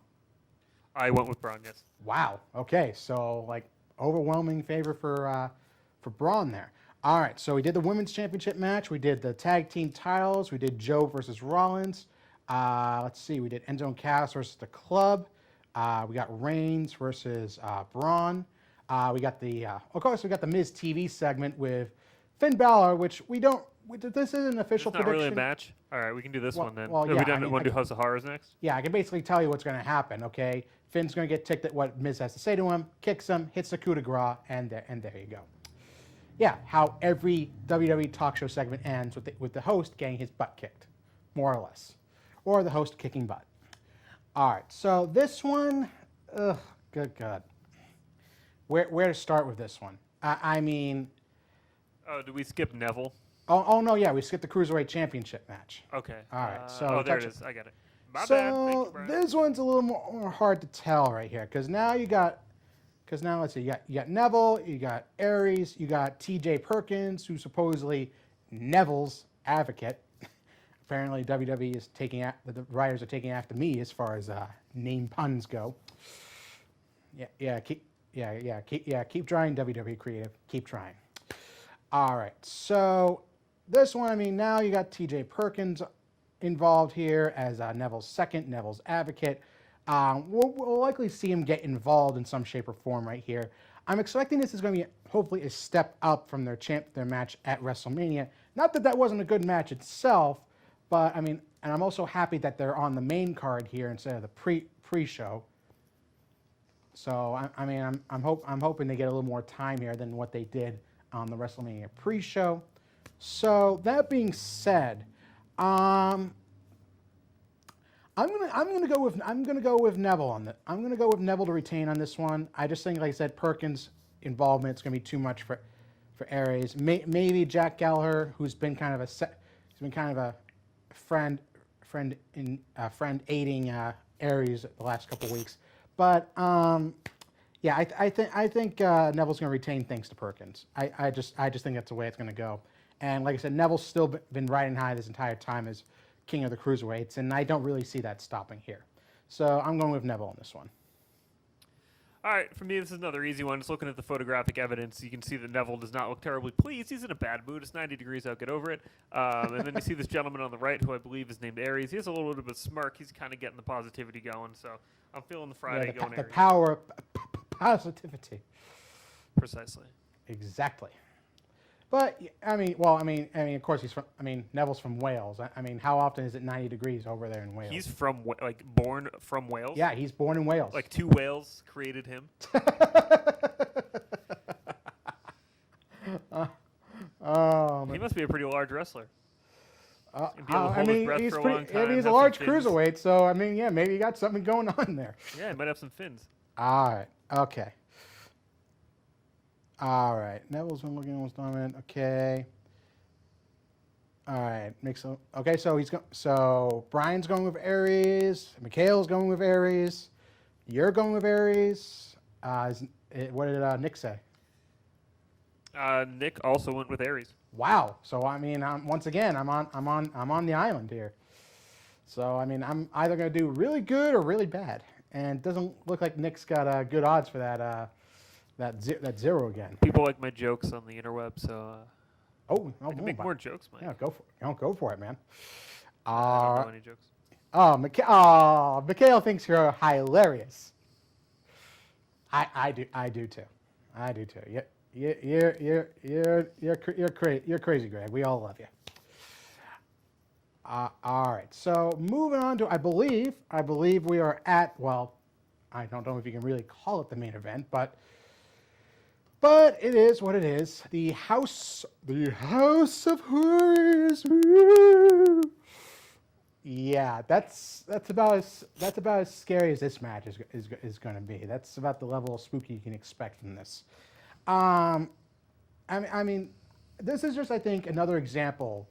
I went with Braun, yes. Wow. Okay, so overwhelming favor for Braun there. All right, so we did the women's championship match. We did the tag team titles. We did Joe versus Rollins. Let's see, we did Enzo and Cass versus the Club. We got Reigns versus Braun. We got of course, we got the Miz TV segment with Finn Balor, which this is an official It's not prediction. really a match. All right, we can do this one then. Well, Are yeah, we done? Want to do House of Horrors next? Yeah, I can basically tell you what's going to happen, okay? Finn's going to get ticked at what Miz has to say to him, kicks him, hits the coup de grace, and there you go. Yeah, how every WWE talk show segment ends with the host getting his butt kicked, more or less. Or the host kicking butt. All right, so this one, good God. Where to start with this one? I mean... Oh, did we skip Neville? Oh no, yeah, we skipped the Cruiserweight Championship match. Okay. All right, so... there it is. I got it. My bad. Thank So you, Brian. this one's a little more hard to tell right here, because now you got Because now let's see, you got Neville, you got Aries, you got T.J. Perkins, who's supposedly Neville's advocate. Apparently, WWE is the writers are taking after me as far as name puns go. Keep trying, WWE creative. Keep trying. All right, so this one, I mean, now you got T.J. Perkins involved here as Neville's second, Neville's advocate. We'll likely see him get involved in some shape or form right here. I'm expecting this is going to be hopefully a step up from their match at WrestleMania. Not that wasn't a good match itself, but I mean, and I'm also happy that they're on the main card here instead of the pre-show. So I'm hoping they get a little more time here than what they did on the WrestleMania pre-show. So that being said, I'm gonna go with Neville on that. I'm gonna go with Neville to retain on this one. I just think, like I said, Perkins' involvement is gonna be too much for Aries. Maybe Jack Gallagher, who's been kind of a friend aiding Aries the last couple weeks. But yeah, I think Neville's gonna retain thanks to Perkins. I just think that's the way it's gonna go. And like I said, Neville's still been riding high this entire time as King of the Cruiserweights, and I don't really see that stopping here. So I'm going with Neville on this one. All right, for me, this is another easy one. Just looking at the photographic evidence, you can see that Neville does not look terribly pleased. He's in a bad mood. It's 90 degrees out. Get over it. And then you see this gentleman on the right, who I believe is named Aries. He has a little bit of a smirk. He's kind of getting the positivity going. So I'm feeling the Friday going Aries. The power of positivity. Precisely. Exactly. But of course Neville's from Wales. I mean, how often is it 90 degrees over there in Wales? He's born from Wales. Yeah, he's born in Wales. Like 2 whales created him. He must be a pretty large wrestler. He's a large cruiserweight, so I mean, yeah, maybe he got something going on there. Yeah, he might have some fins. All right. Okay. All right. Neville's been looking almost dominant. Okay. All right. Okay. So Brian's going with Aries. Mikhail's going with Aries. You're going with Aries. What did Nick say? Nick also went with Aries. Wow. So I mean, once again, I'm on the island here. So I mean, I'm either going to do really good or really bad, and it doesn't look like Nick's got good odds for that. That zero again. People like my jokes on the interweb, so I can make more jokes, Mike. Yeah, go for it. Don't go for it, man. I don't know any jokes. Mikhail thinks you're hilarious. I do too. You're crazy, Greg. We all love you. All right. So moving on to I believe we are at, well, I don't know if you can really call it the main event, but it is what it is. The House of Horrors. Woo! Yeah, that's about as scary as this match is going to be. That's about the level of spooky you can expect from this. I mean, this is just, I think, another example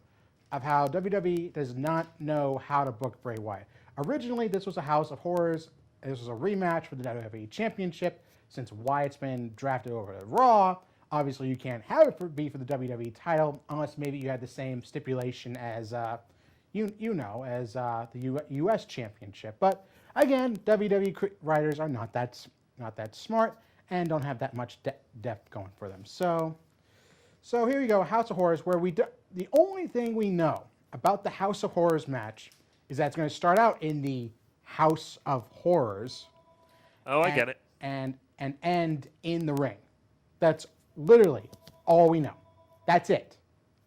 of how WWE does not know how to book Bray Wyatt. Originally, this was a House of Horrors. This was a rematch for the WWE Championship. Since Wyatt's been drafted over to Raw, obviously you can't have it be for the WWE title unless maybe you had the same stipulation as the U.S. Championship. But again, WWE writers are not that smart and don't have that much depth going for them. So here you go, House of Horrors, where the only thing we know about the House of Horrors match is that it's going to start out in the House of Horrors. Oh, I get it. And end in the ring. That's literally all we know. That's it.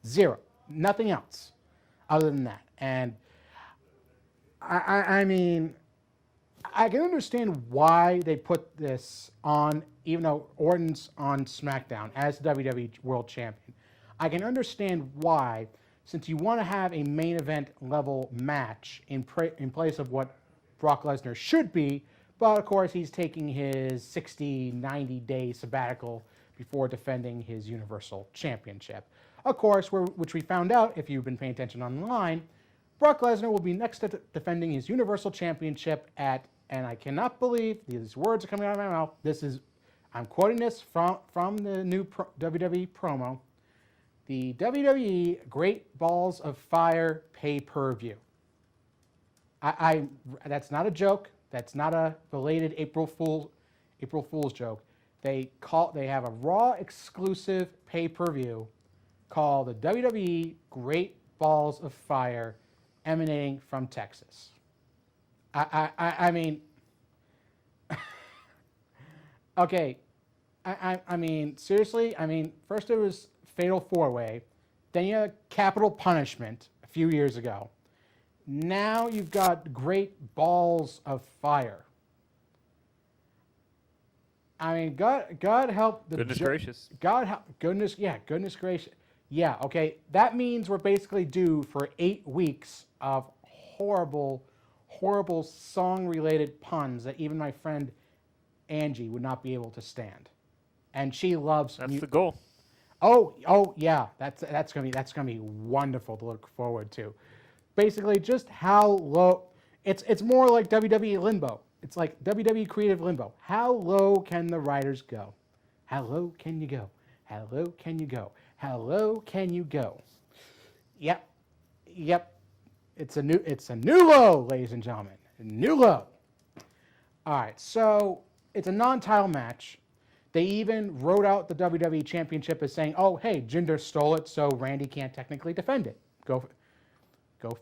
Zero. Nothing else other than that. And I mean, I can understand why they put this on, even though Orton's on SmackDown as WWE World Champion. I can understand why, since you want to have a main event level match in place of what Brock Lesnar should be, but of course he's taking his 60, 90-day sabbatical before defending his Universal Championship. Of course, which we found out, if you've been paying attention online, Brock Lesnar will be next to defending his Universal Championship at, and I cannot believe these words are coming out of my mouth, this is I'm quoting this from the new WWE promo. The WWE Great Balls of Fire pay-per-view. That's not a joke. That's not a belated April Fool's joke. They have a Raw exclusive pay-per-view called the WWE Great Balls of Fire, emanating from Texas. I mean, okay. I mean, seriously. I mean, first it was Fatal 4-Way, then you had Capital Punishment a few years ago. Now you've got Great Balls of Fire. I mean, God help the goodness gracious. God help goodness gracious. Yeah, okay. That means we're basically due for 8 weeks of horrible song-related puns that even my friend Angie would not be able to stand, and she loves. That's the goal. Oh yeah, that's gonna be wonderful to look forward to. Basically, just how low it's more like WWE limbo. It's like WWE creative limbo. How low can the writers go? How low can you go? How low can you go? How low can you go? Yep. It's a new low, ladies and gentlemen. A new low. All right, so it's a non-title match. They even wrote out the WWE Championship as saying, "Oh, hey, Jinder stole it, so Randy can't technically defend it." Go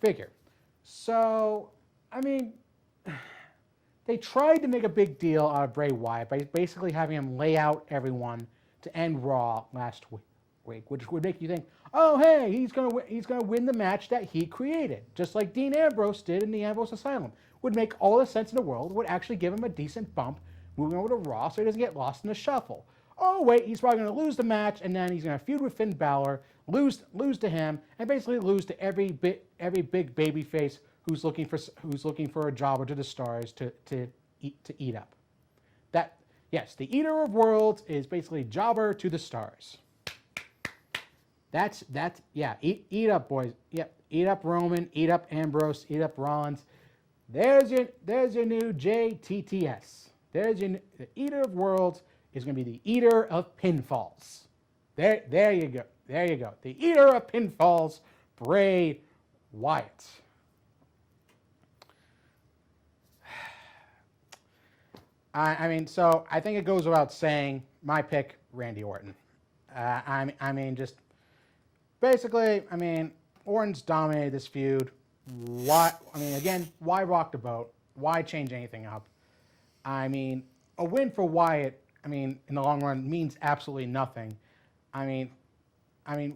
figure. So, I mean, they tried to make a big deal out of Bray Wyatt by basically having him lay out everyone to end Raw last week, which would make you think, "Oh, hey, he's gonna win the match that he created," just like Dean Ambrose did in the Ambrose Asylum. Would make all the sense in the world. Would actually give him a decent bump moving over to Raw so he doesn't get lost in the shuffle. Oh, wait, he's probably going to lose the match, and then he's going to feud with Finn Balor, lose to him, and basically lose to every big baby face who's looking for a jobber to the stars to eat up. Yes, the Eater of Worlds is basically jobber to the stars. That's eat up, boys. Yep, eat up Roman, eat up Ambrose, eat up Rollins. There's your new JTTS. The Eater of Worlds is going to be the Eater of Pinfalls. There you go. The Eater of Pinfalls, Bray Wyatt. I mean, so I think it goes without saying, my pick, Randy Orton. I mean, just basically, I mean, Orton's dominated this feud. Why rock the boat? Why change anything up? I mean, a win for Wyatt, I mean, in the long run means absolutely nothing. I mean,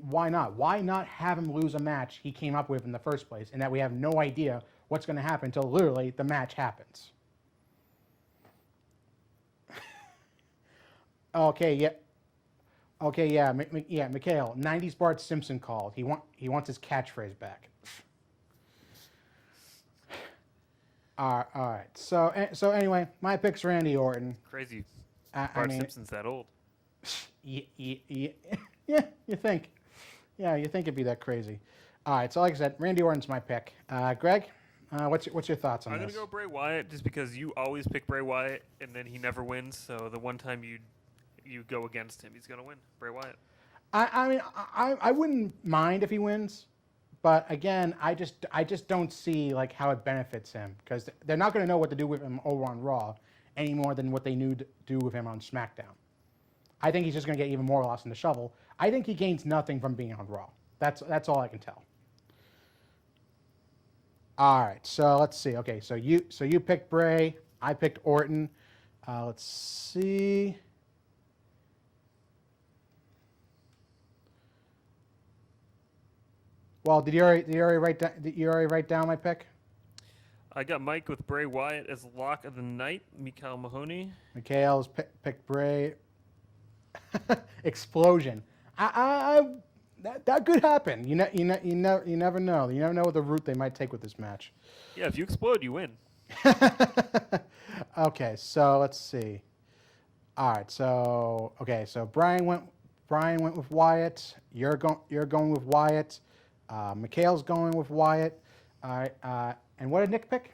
why not? Why not have him lose a match he came up with in the first place, and that we have no idea what's going to happen until literally the match happens? Okay, Mikhail, 90s Bart Simpson called. He wants his catchphrase back. All right. So anyway, my pick's Randy Orton. Crazy. Bart Simpson's that old. Yeah, you think. Yeah, you think it'd be that crazy. All right. So like I said, Randy Orton's my pick. Greg, what's your thoughts on this? I'm gonna go Bray Wyatt just because you always pick Bray Wyatt and then he never wins. So the one time you go against him, he's gonna win. Bray Wyatt. I mean, I wouldn't mind if he wins. But again, I just don't see like how it benefits him, because they're not going to know what to do with him over on Raw any more than what they knew to do with him on SmackDown. I think he's just going to get even more lost in the shuffle. I think he gains nothing from being on Raw. That's all I can tell. All right, so let's see. Okay, so you picked Bray, I picked Orton. Let's see. Well, did you already write down my pick? I got Mike with Bray Wyatt as lock of the night. Mikhail Mahoney. Mikhail's picked Bray. Explosion. That could happen. You never know. You never know what the route they might take with this match. Yeah, if you explode, you win. Okay, so let's see. All right, so Brian went with Wyatt. You're going with Wyatt. Mikhail's going with Wyatt. All right, and what did Nick pick?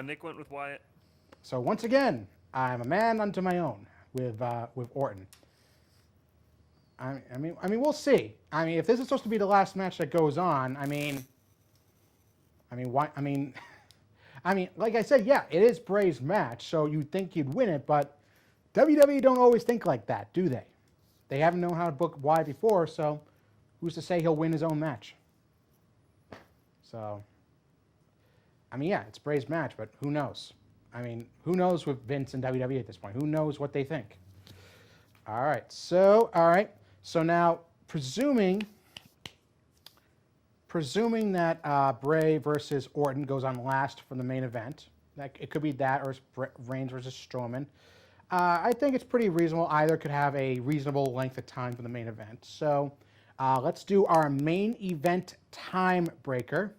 Nick went with Wyatt. So once again, I'm a man unto my own. with Orton. I mean, we'll see. I mean, if this is supposed to be the last match that goes on, why? Like I said, yeah, it is Bray's match, so you'd think you'd win it, but WWE don't always think like that, do they? They haven't known how to book Y before, so who's to say he'll win his own match? So, yeah, it's Bray's match, but who knows? Who knows with Vince and WWE at this point? Who knows what they think? All right. So now, presuming that Bray versus Orton goes on last for the main event, that it could be that, or it's Reigns versus Strowman. I think it's pretty reasonable. Either could have a reasonable length of time for the main event. So let's do our main event time breaker.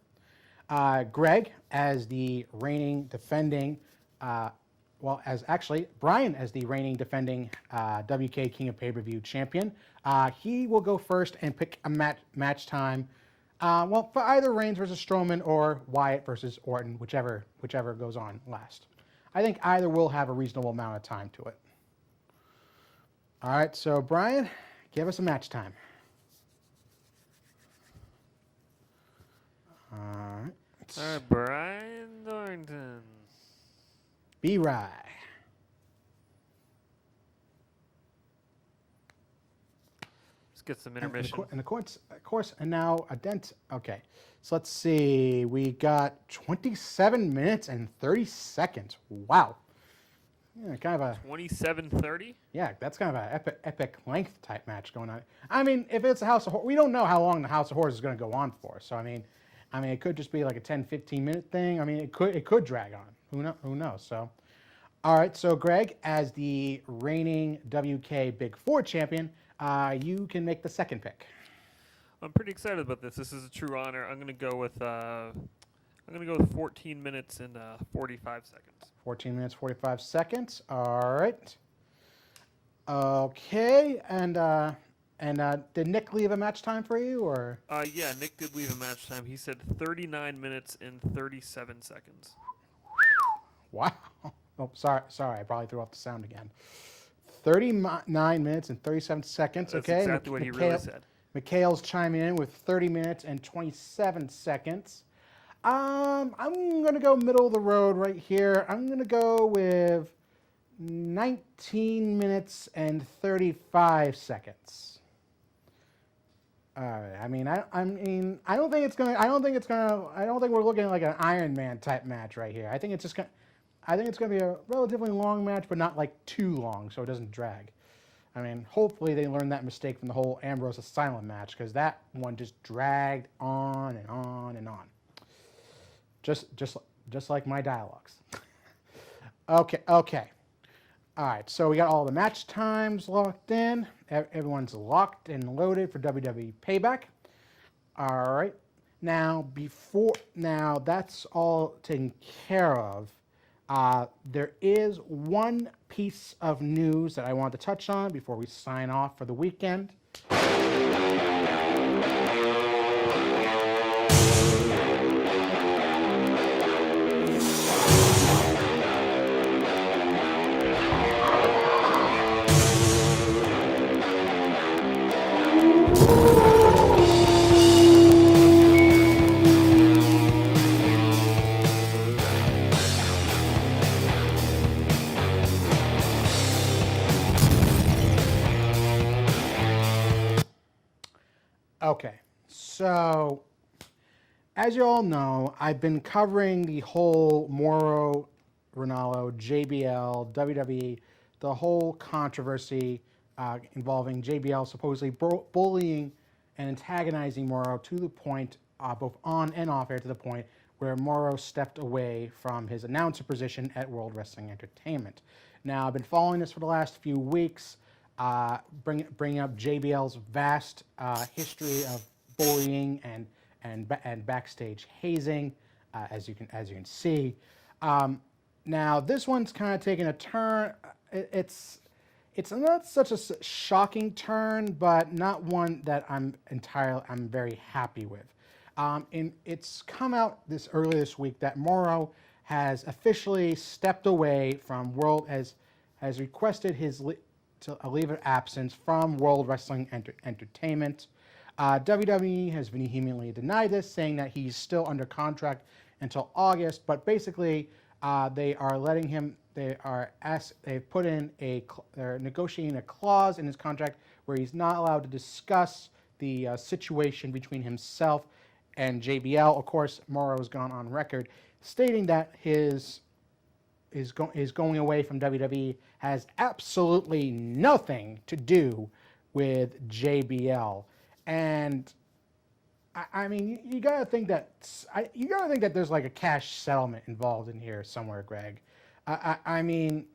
Greg as the reigning defending, Brian as the reigning defending WK King of Pay-Per-View champion. He will go first and pick a match time. For either Reigns versus Strowman or Wyatt versus Orton, whichever goes on last. I think either will have a reasonable amount of time to it. All right, so Brian, give us a match time. All right, Brian Thornton. Be right. Let's get some intermission. And of course, and now a dent. Okay, so let's see. We got 27 minutes and 30 seconds. Wow. Yeah, kind of a 27:30. Yeah, that's kind of an epic length type match going on. If it's a House of Horrors, we don't know how long the House of Horrors is going to go on for. So it could just be like a 10-15 minute thing. It could drag on. Who knows? So, all right. So Greg, as the reigning WK Big Four champion, you can make the second pick. I'm pretty excited about this. This is a true honor. I'm gonna go with 14 minutes and 45 seconds. 14 minutes 45 seconds. All right. Okay. And did Nick leave a match time for you, or? Yeah, Nick did leave a match time. He said 39 minutes and 37 seconds. Wow. Oh, sorry. I probably threw off the sound again. 39 minutes and 37 seconds. That's okay. exactly what he really said. Mikhail's chiming in with 30 minutes and 27 seconds. I'm going to go middle of the road right here. I'm going to go with 19 minutes and 35 seconds. All right. I don't think we're looking at like an Iron Man type match right here. I think it's going to be a relatively long match, but not like too long, so it doesn't drag. Hopefully they learned that mistake from the whole Ambrose Asylum match, because that one just dragged on and on and on. Just like my dialogues. Okay. All right, so we got all the match times locked in. Everyone's locked and loaded for WWE Payback. All right. Now that's all taken care of. There is one piece of news that I want to touch on before we sign off for the weekend. Okay, so as you all know, I've been covering the whole Mauro Ranallo, JBL, WWE, the whole controversy involving JBL supposedly bullying and antagonizing Mauro to the point, both on and off air, to the point where Mauro stepped away from his announcer position at World Wrestling Entertainment. Now, I've been following this for the last few weeks. Bringing up JBL's vast history of bullying and backstage hazing, as you can see. Now this one's kind of taking a turn. It's not such a shocking turn, but not one that I'm very happy with. It's come out early this week that Mauro has officially stepped away from has requested a leave of absence from World Wrestling Entertainment. WWE has vehemently denied this, saying that he's still under contract until August. But basically, they are letting him. They're negotiating a clause in his contract where he's not allowed to discuss the situation between himself and JBL. Of course, Morrow's gone on record stating that his going away from WWE has absolutely nothing to do with JBL. And I mean, you gotta think that there's like a cash settlement involved in here somewhere, Greg. I mean,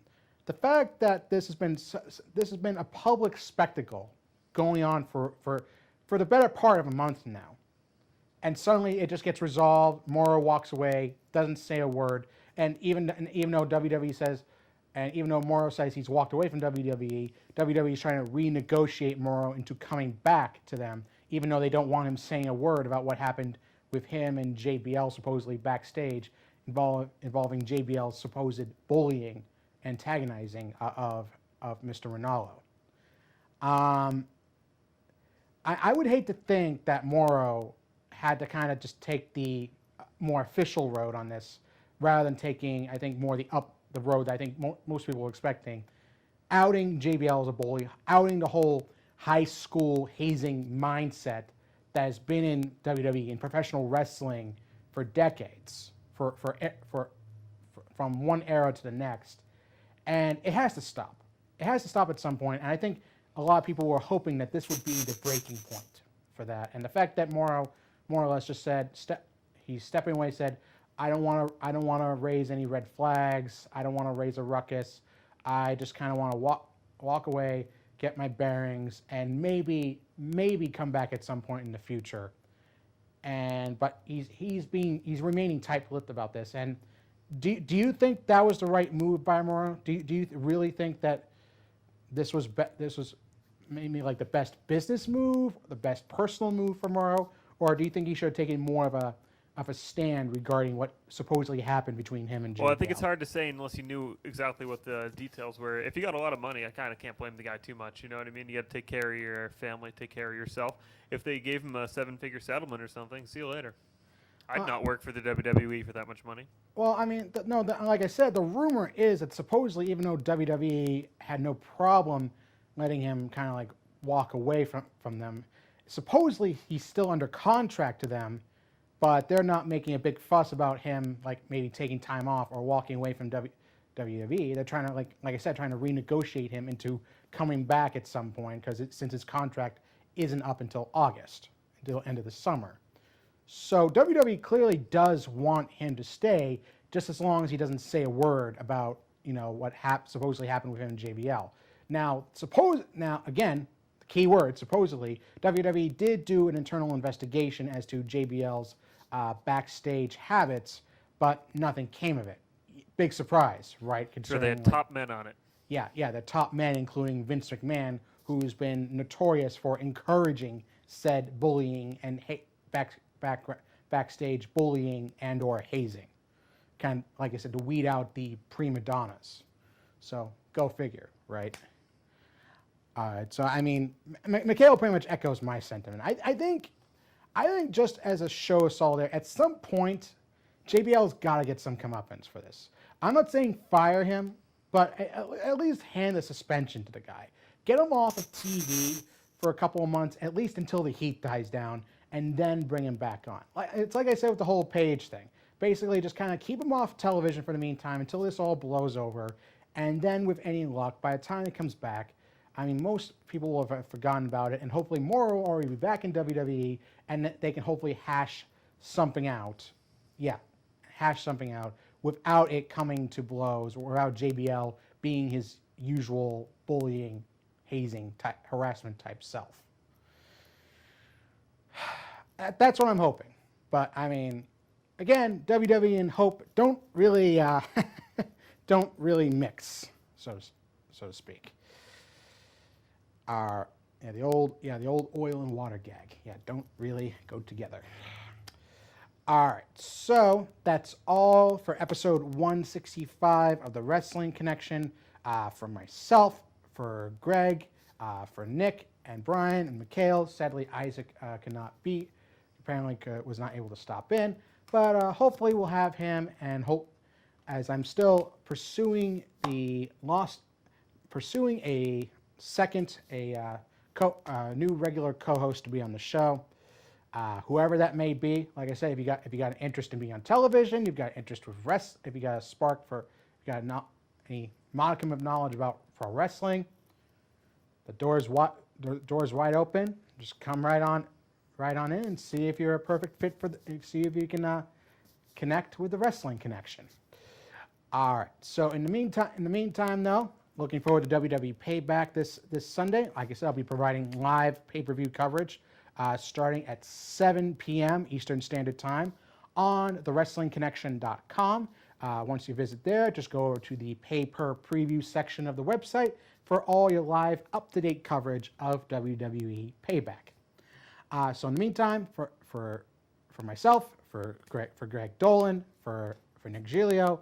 the fact that this has been a public spectacle going on for the better part of a month now, and suddenly it just gets resolved. Morrow walks away, doesn't say a word, and even though WWE says, and even though Morrow says he's walked away from WWE, WWE is trying to renegotiate Morrow into coming back to them, even though they don't want him saying a word about what happened with him and JBL supposedly backstage, involving JBL's supposed bullying, antagonizing of Mr. Ronaldo. I would hate to think that Morrow had to kind of just take the more official road on this, rather than taking, I think, more the road that I think most people were expecting, outing JBL as a bully, outing the whole high school hazing mindset that has been in WWE, in professional wrestling for decades, from one era to the next, and it has to stop. It has to stop at some point, and I think a lot of people were hoping that this would be the breaking point for that. And the fact that Morrow more or less just said he's stepping away, said, I don't want to raise any red flags. I don't want to raise a ruckus. I just kind of want to walk away, get my bearings, and maybe come back at some point in the future. But he's remaining tight-lipped about this. And do you think that was the right move by Morrow? Do you really think that this was maybe like the best business move, the best personal move for Morrow, or do you think he should have taken more of a stand regarding what supposedly happened between him and JBL? Well, I think it's hard to say unless you knew exactly what the details were. If you got a lot of money, I kind of can't blame the guy too much. You know what I mean? You got to take care of your family, take care of yourself. If they gave him a 7-figure settlement or something, see you later. I'd not work for the WWE for that much money. Well, I mean, like I said, the rumor is that supposedly, even though WWE had no problem letting him kind of like walk away from them, supposedly he's still under contract to them, but they're not making a big fuss about him, like maybe taking time off or walking away from WWE. They're trying to, like I said, trying to renegotiate him into coming back at some point, because since his contract isn't up until August, until the end of the summer. So WWE clearly does want him to stay, just as long as he doesn't say a word about, what supposedly happened with him and JBL. Now again, the key word, supposedly, WWE did do an internal investigation as to JBL's backstage habits, but nothing came of it. Big surprise, right? Sure, they had top men on it. Yeah, the top men, including Vince McMahon, who's been notorious for encouraging said bullying and backstage bullying and or hazing. Kind of, like I said, to weed out the prima donnas. So go figure, right? All right, so I mean, Mikhail pretty much echoes my sentiment. I think just as a show of solidarity, at some point, JBL's got to get some comeuppance for this. I'm not saying fire him, but at least hand a suspension to the guy. Get him off of TV for a couple of months, at least until the heat dies down, and then bring him back on. It's like I said with the whole Page thing. Basically, just kind of keep him off television for the meantime until this all blows over, and then with any luck, by the time he comes back, I mean, most people will have forgotten about it, and hopefully Morrow will already be back in WWE, and they can hopefully hash something out. Yeah, hash something out without it coming to blows, or without JBL being his usual bullying, hazing, harassment type self. That's what I'm hoping. But I mean, again, WWE and hope don't really mix, so to speak. The old oil and water gag. Yeah, don't really go together. All right, so that's all for episode 165 of the Wrestling Connection. For myself, for Greg, for Nick and Brian and Mikhail. Sadly, Isaac cannot be. Apparently was not able to stop in. But hopefully we'll have him, and hope, as I'm still pursuing a new regular co-host to be on the show. Whoever that may be, like I said, if you got an interest in being on television, you've got interest with if you got a spark for, if you got any modicum of knowledge about pro wrestling, the door's wide open. Just come right on in and see if you're a perfect fit see if you can connect with the Wrestling Connection. All right. So in the meantime, though, looking forward to WWE Payback this Sunday. Like I said, I'll be providing live pay-per-view coverage starting at 7 p.m. Eastern Standard Time on thewrestlingconnection.com. Once you visit there, just go over to the pay-per-preview section of the website for all your live, up-to-date coverage of WWE Payback. So in the meantime, for myself, for Greg Dolan, for Nick Giglio,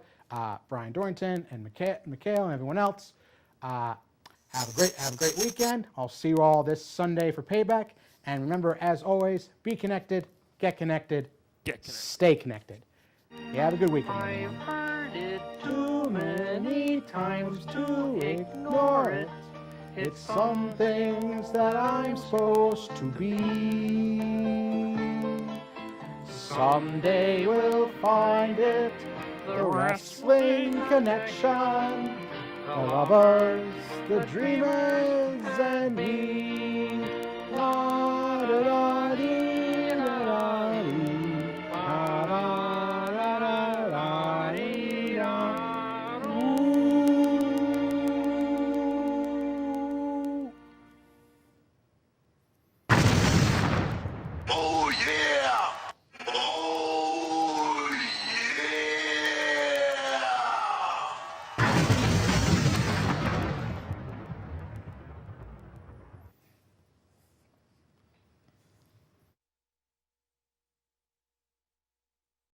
Brian Dorrington, and Mikhail, and everyone else, have a great weekend. I'll see you all this Sunday for Payback. And remember, as always, be connected, get connected, stay connected. You have a good weekend. I've heard it too many times to ignore it. It's some things that I'm supposed to be. Someday we'll find it, the Wrestling Connection. The lovers, the dreamers,